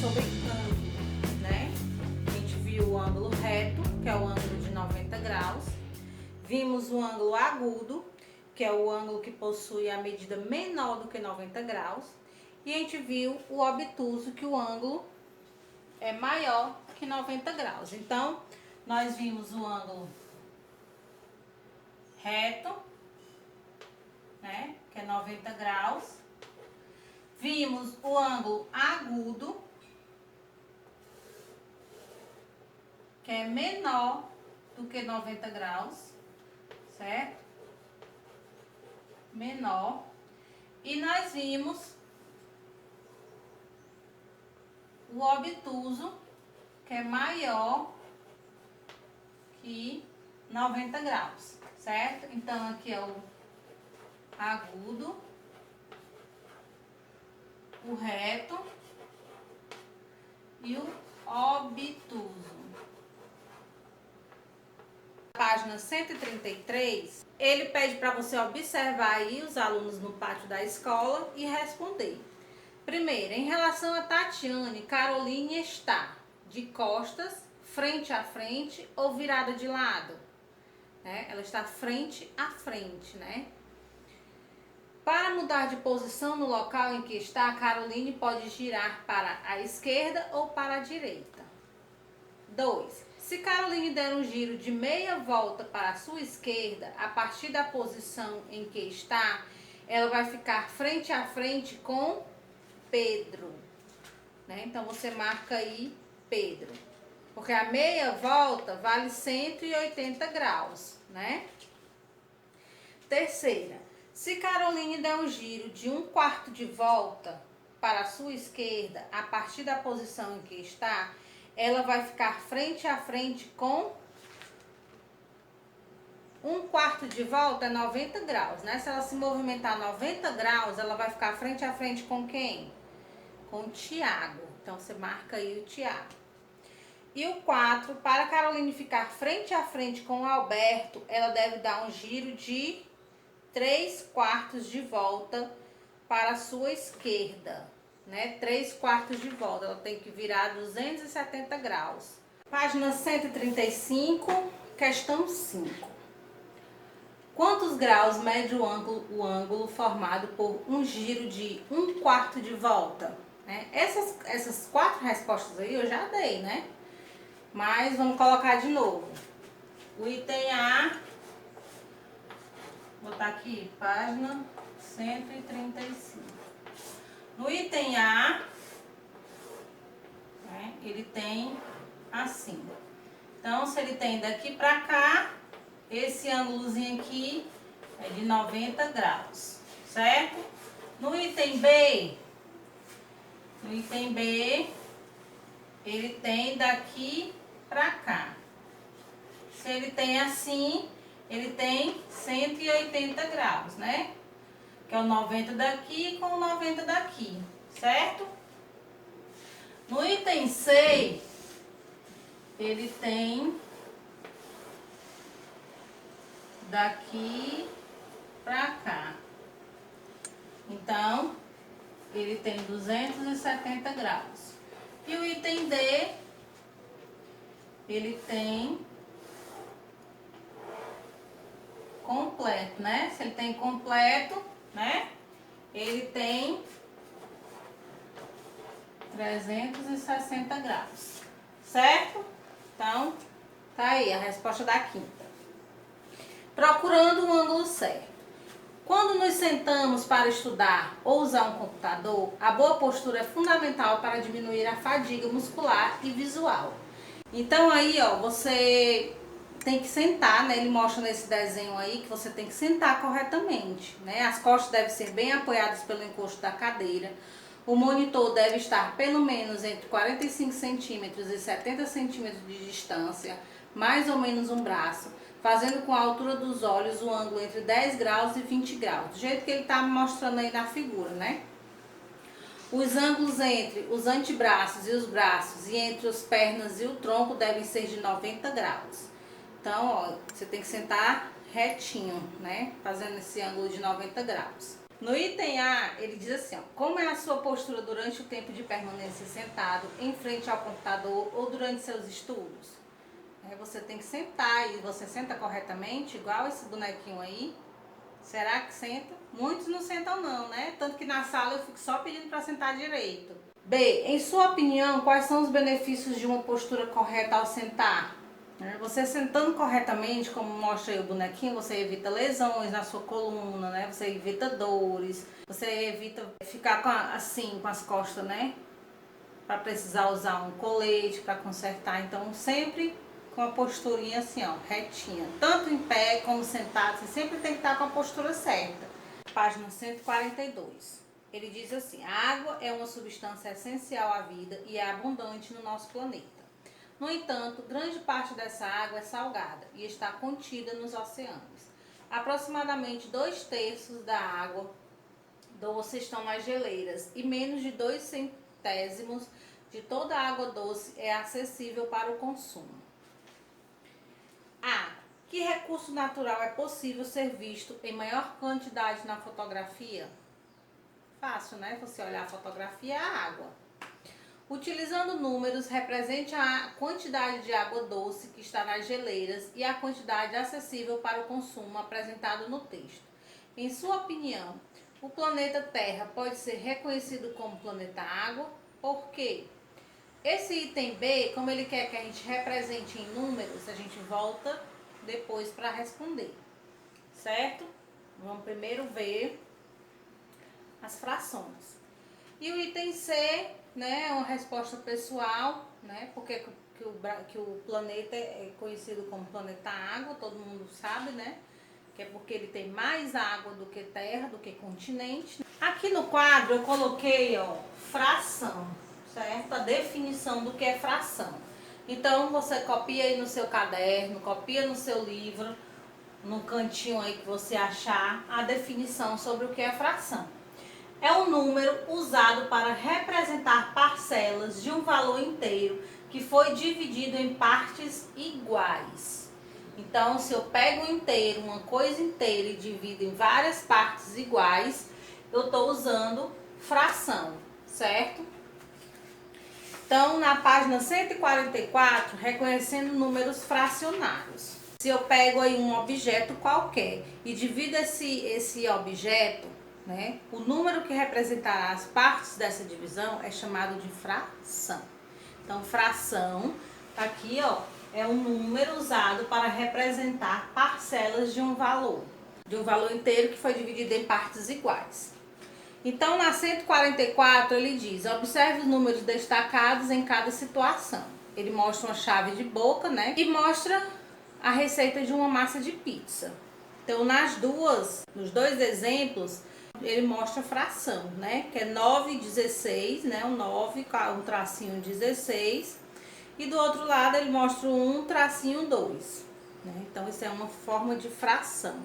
sobre ângulo, né? A gente viu o ângulo reto, que é o ângulo de 90 graus. Vimos o ângulo agudo, que é o ângulo que possui a medida menor do que 90 graus. E a gente viu o obtuso, que o ângulo é maior que 90 graus. Então, nós vimos o ângulo reto, né, que é 90 graus. Vimos o ângulo agudo, que é menor do que 90 graus, certo? Menor. E nós vimos o obtuso, que é maior que 90 graus, certo? Então, aqui é o agudo, o reto e o obtuso. Página 133, ele pede para você observar aí os alunos no pátio da escola e responder. Primeiro, em relação a Tatiane, Caroline está de costas, frente a frente ou virada de lado? Né? Ela está frente a frente, né? Para mudar de posição no local em que está, a Caroline pode girar para a esquerda ou para a direita. 2. Se Caroline der um giro de meia volta para a sua esquerda, a partir da posição em que está, ela vai ficar frente a frente com Pedro. Né? Então, você marca aí Pedro. Porque a meia volta vale 180 graus, né? Terceira, se Caroline der um giro de 1/4 de volta para a sua esquerda, a partir da posição em que está, ela vai ficar frente a frente com 1/4 de volta é 90 graus, né? Se ela se movimentar 90 graus, ela vai ficar frente a frente com quem? Com o Tiago. Então, você marca aí o Tiago. E o 4, para Caroline ficar frente a frente com o Alberto, ela deve dar um giro de 3/4 de volta para a sua esquerda, né? 3/4 de volta, ela tem que virar 270 graus. Página 135, questão 5. Quantos graus mede o ângulo formado por um giro de 1/4 de volta? Né? Essas 4 respostas aí eu já dei, né? Mas vamos colocar de novo. O item A, vou botar aqui, página 135. No item A, né, ele tem assim. Então, se ele tem daqui pra cá, esse ângulozinho aqui é de 90 graus, certo? No item B, ele tem daqui pra cá. Se ele tem assim, ele tem 180 graus, né? Que é o 90 daqui com o 90 daqui, certo? No item C, ele tem daqui pra cá. Então, ele tem 270 graus. E o item D, ele tem completo, né? Se ele tem completo, né? Ele tem 360 graus, certo? Então, tá aí a resposta da quinta. Procurando o ângulo certo. Quando nos sentamos para estudar ou usar um computador, a boa postura é fundamental para diminuir a fadiga muscular e visual. Então aí, ó, você tem que sentar, né? Ele mostra nesse desenho aí que você tem que sentar corretamente, né? As costas devem ser bem apoiadas pelo encosto da cadeira. O monitor deve estar pelo menos entre 45 centímetros e 70 centímetros de distância, mais ou menos um braço, fazendo com a altura dos olhos o ângulo entre 10 graus e 20 graus, do jeito que ele está mostrando aí na figura, né? Os ângulos entre os antebraços e os braços e entre as pernas e o tronco devem ser de 90 graus. Então, ó, você tem que sentar retinho, né? Fazendo esse ângulo de 90 graus. No item A, ele diz assim, ó, como é a sua postura durante o tempo de permanência sentado, em frente ao computador ou durante seus estudos? Você tem que sentar, e você senta corretamente, igual esse bonequinho aí. Será que senta? Muitos não sentam não, né? Tanto que na sala eu fico só pedindo para sentar direito. B, em sua opinião, quais são os benefícios de uma postura correta ao sentar? Você sentando corretamente, como mostra aí o bonequinho, você evita lesões na sua coluna, né? Você evita dores, você evita ficar assim, com as costas, né? Para precisar usar um colete para consertar. Então, sempre com a posturinha assim, ó, retinha. Tanto em pé como sentado, você sempre tem que estar com a postura certa. Página 142. Ele diz assim, a água é uma substância essencial à vida e é abundante no nosso planeta. No entanto, grande parte dessa água é salgada e está contida nos oceanos. Aproximadamente 2/3 da água doce estão nas geleiras e menos de 2 centésimos de toda a água doce é acessível para o consumo. A. Que recurso natural é possível ser visto em maior quantidade na fotografia? Fácil, né? Você olhar a fotografia, é a água. Utilizando números, represente a quantidade de água doce que está nas geleiras e a quantidade acessível para o consumo apresentado no texto. Em sua opinião, o planeta Terra pode ser reconhecido como planeta água? Por quê? Esse item B, como ele quer que a gente represente em números, a gente volta depois para responder, certo? Vamos primeiro ver as frações. E o item C, né, é uma resposta pessoal, né, porque que o planeta é conhecido como planeta água, todo mundo sabe, né, que é porque ele tem mais água do que terra, do que continente. Aqui no quadro eu coloquei, ó, fração, certo? A definição do que é fração. Então você copia aí no seu caderno, copia no seu livro, no cantinho aí que você achar a definição sobre o que é fração. É um número usado para representar parcelas de um valor inteiro que foi dividido em partes iguais. Então, se eu pego um inteiro, uma coisa inteira e divido em várias partes iguais, eu estou usando fração, certo? Então, na página 144, reconhecendo números fracionários. Se eu pego aí um objeto qualquer e divido esse objeto, né, o número que representará as partes dessa divisão é chamado de fração. Então, fração, tá aqui, ó, é um número usado para representar parcelas de um valor inteiro que foi dividido em partes iguais. Então, na 144, ele diz, observe os números destacados em cada situação. Ele mostra uma chave de boca, né, e mostra a receita de uma massa de pizza. Então, nos dois exemplos, ele mostra fração, né? Que é 9 e 16, né? Um 9, um tracinho 16. E do outro lado ele mostra um tracinho 2. Né? Então, isso é uma forma de fração.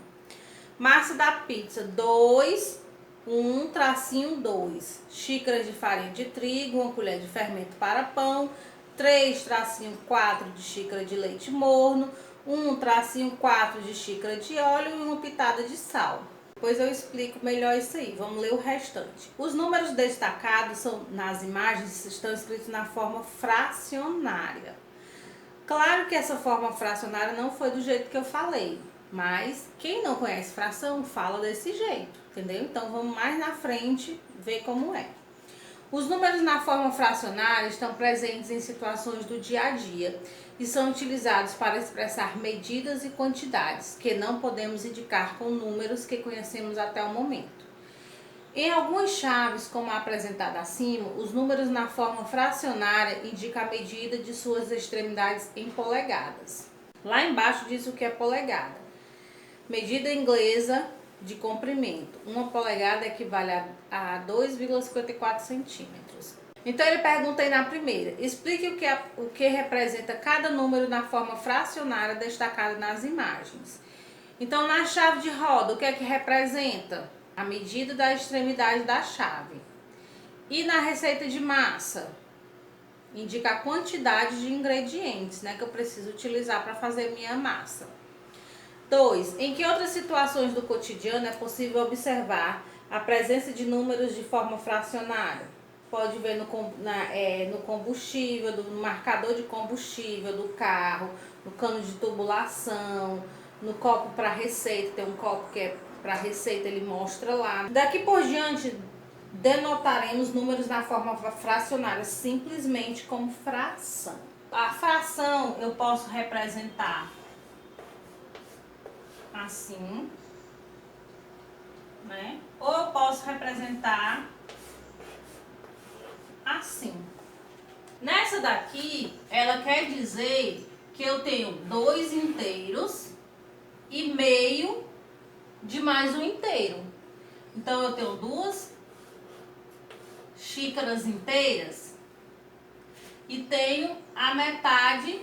Massa da pizza, 2, 1, tracinho 2. Xícaras de farinha de trigo, uma colher de fermento para pão. 3, tracinho 4 de xícara de leite morno. 1, tracinho 4 de xícara de óleo e uma pitada de sal. Depois eu explico melhor isso aí. Vamos ler o restante. Os números destacados nas imagens estão escritos na forma fracionária. Claro que essa forma fracionária não foi do jeito que eu falei, mas quem não conhece fração fala desse jeito, entendeu? Então vamos mais na frente ver como é. Os números na forma fracionária estão presentes em situações do dia a dia e são utilizados para expressar medidas e quantidades que não podemos indicar com números que conhecemos até o momento. Em algumas chaves, como a apresentada acima, os números na forma fracionária indicam a medida de suas extremidades em polegadas. Lá embaixo diz o que é polegada. Medida inglesa de comprimento. Uma polegada equivale a 2,54 centímetros. Então ele pergunta aí na primeira, explique o que representa cada número na forma fracionária destacada nas imagens. Então na chave de roda, o que é que representa? A medida da extremidade da chave. E na receita de massa, indica a quantidade de ingredientes, né, que eu preciso utilizar para fazer minha massa. 2. Em que outras situações do cotidiano é possível observar A presença de números de forma fracionária. Pode ver no combustível, no marcador de combustível do carro, no cano de tubulação, no copo para receita. Tem um copo que é para receita, ele mostra lá. Daqui por diante, denotaremos números na forma fracionária, simplesmente como fração. A fração eu posso representar assim, né? Ou eu posso representar assim. Nessa daqui, ela quer dizer que eu tenho 2 inteiros e meio de mais um inteiro. Então, eu tenho 2 xícaras inteiras e tenho a metade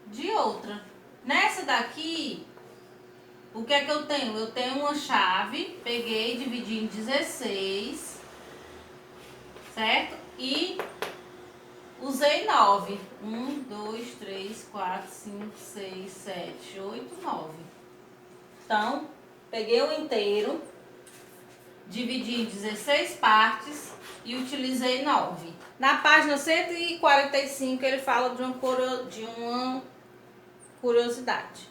de outra. Nessa daqui, o que é que eu tenho? Eu tenho uma chave, peguei, dividi em 16, certo? E usei 9. 1, 2, 3, 4, 5, 6, 7, 8, 9. Então, peguei o inteiro, dividi em 16 partes e utilizei 9. Na página 145 ele fala de uma curiosidade.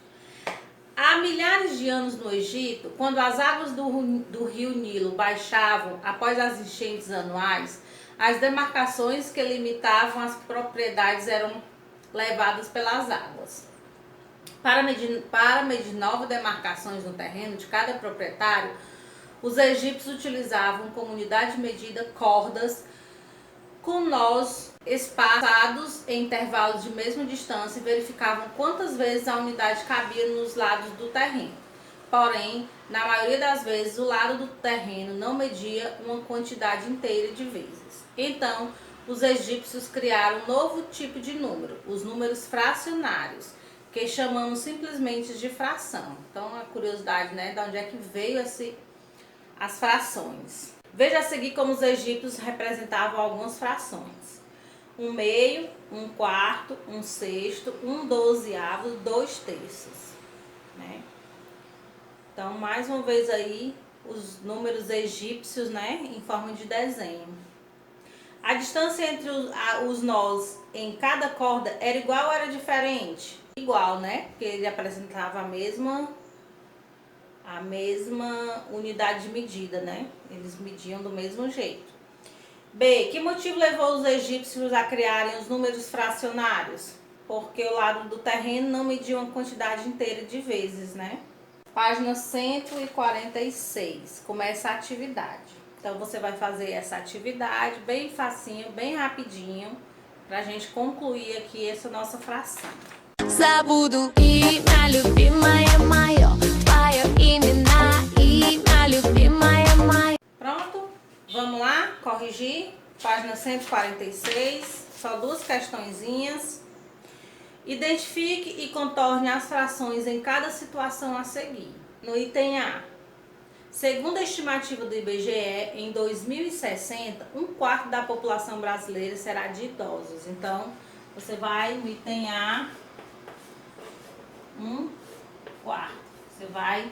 Há milhares de anos no Egito, quando as águas do rio Nilo baixavam após as enchentes anuais, as demarcações que limitavam as propriedades eram levadas pelas águas. Para medir novas demarcações no terreno de cada proprietário, os egípcios utilizavam como unidade de medida cordas com nós espaçados em intervalos de mesma distância e verificavam quantas vezes a unidade cabia nos lados do terreno. Porém, na maioria das vezes, o lado do terreno não media uma quantidade inteira de vezes. Então, os egípcios criaram um novo tipo de número, os números fracionários, que chamamos simplesmente de fração. Então, a curiosidade, né, de onde é que veio as frações. Veja a seguir como os egípcios representavam algumas frações. 1/2, 1/4, 1/6, 1/12, 2/3. Né? Então, mais uma vez aí, os números egípcios, né, em forma de desenho. A distância entre os nós em cada corda era igual ou era diferente? Igual, né? Porque ele apresentava a mesma unidade de medida, né? Eles mediam do mesmo jeito. B. Que motivo levou os egípcios a criarem os números fracionários? Porque o lado do terreno não media uma quantidade inteira de vezes, né? Página 146. Começa a atividade. Então, você vai fazer essa atividade bem facinho, bem rapidinho, pra gente concluir aqui essa nossa fração. Забуду и на любимая моё, твоё имена и на любимая моё. Pronto? Vamos lá? Corrigir. Página 146. Só 2 questõezinhas. Identifique e contorne as frações em cada situação a seguir. No item A. Segundo a estimativa do IBGE, em 2060, 1/4 da população brasileira será de idosos. Então, você vai no item A, 1/4. Você vai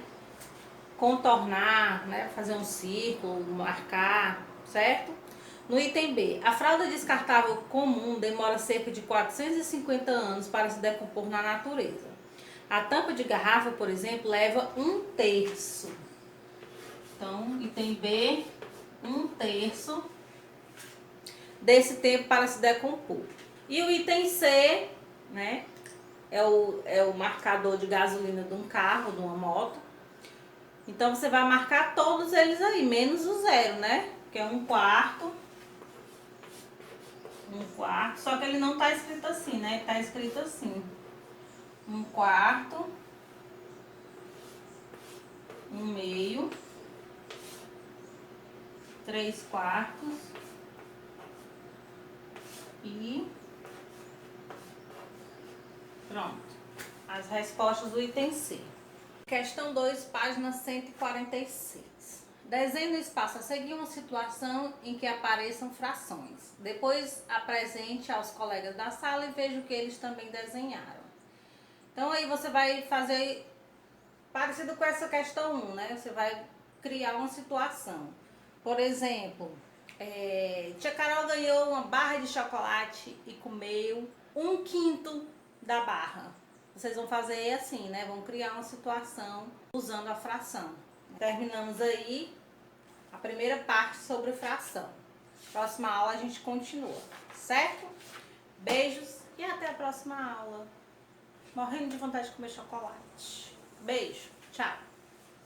contornar, né, fazer um círculo, marcar, certo? No item B, a fralda descartável comum demora cerca de 450 anos para se decompor na natureza. A tampa de garrafa, por exemplo, leva 1/3. Então, item B, 1/3 desse tempo para se decompor. E o item C, né, é o marcador de gasolina de um carro, de uma moto. Então, você vai marcar todos eles aí, menos o 0, né? Que é 1/4. 1/4, só que ele não tá escrito assim, né? Tá escrito assim. 1/4. 1/2. 3/4. E pronto. As respostas do item C. Questão 2, página 146. Desenhe no espaço a seguir uma situação em que apareçam frações. Depois apresente aos colegas da sala e veja o que eles também desenharam. Então aí você vai fazer parecido com essa questão 1, né? Você vai criar uma situação. Por exemplo, tia Carol ganhou uma barra de chocolate e comeu 1/5 da barra. Vocês vão fazer assim, né? Vão criar uma situação usando a fração. Terminamos aí a primeira parte sobre fração. Próxima aula a gente continua, certo? Beijos e até a próxima aula. Morrendo de vontade de comer chocolate. Beijo, tchau.